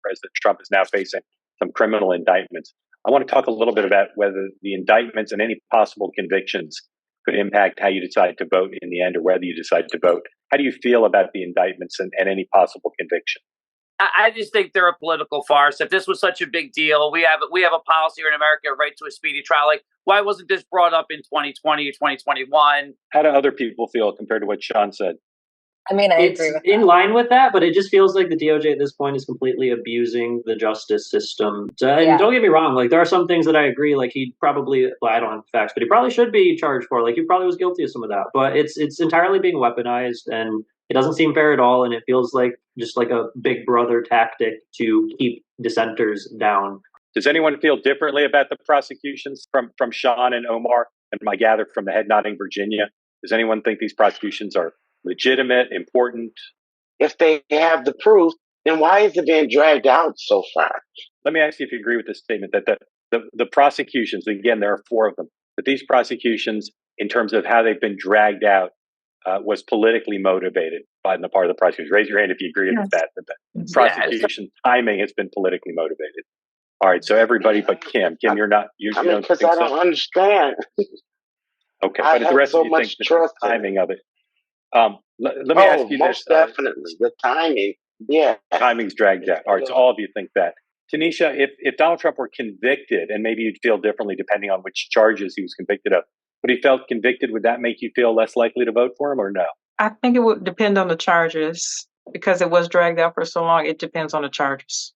President Trump is now facing some criminal indictments. I want to talk a little bit about whether the indictments and any possible convictions could impact how you decide to vote in the end, or whether you decide to vote. How do you feel about the indictments and any possible conviction? I just think they're a political farce. If this was such a big deal, we have a policy here in America, right to a speedy trial. Like, why wasn't this brought up in 2020 or 2021? How do other people feel compared to what Sean said? I mean, I agree with in line with that, but it just feels like the DOJ at this point is completely abusing the justice system. And don't get me wrong, like there are some things that I agree, like he probably, well, I don't have facts, but he probably should be charged for. Like he probably was guilty of some of that, but it's entirely being weaponized, and it doesn't seem fair at all. And it feels like just like a big brother tactic to keep dissenters down. Does anyone feel differently about the prosecutions from Sean and Omar, and I gather from the head nodding Virginia? Does anyone think these prosecutions are legitimate, important? If they have the proof, then why is it being dragged out so far? Let me ask you if you agree with this statement that the prosecutions, again, there are 4 of them, but these prosecutions, in terms of how they've been dragged out, was politically motivated on the part of the prosecutors. Raise your hand if you agree with that. The prosecution timing has been politically motivated. All right, so everybody but Kim. Kim, you're not. You don't because think I don't understand. Okay, but the rest of you think the timing of it. Let me ask you most this. Definitely. The timing. Yeah. Timing's dragged out. All right, so all of you think that. Tanisha, if Donald Trump were convicted, and maybe you'd feel differently depending on which charges he was convicted of, but he felt convicted, would that make you feel less likely to vote for him or no? I think it would depend on the charges, because it was dragged out for so long. It depends on the charges.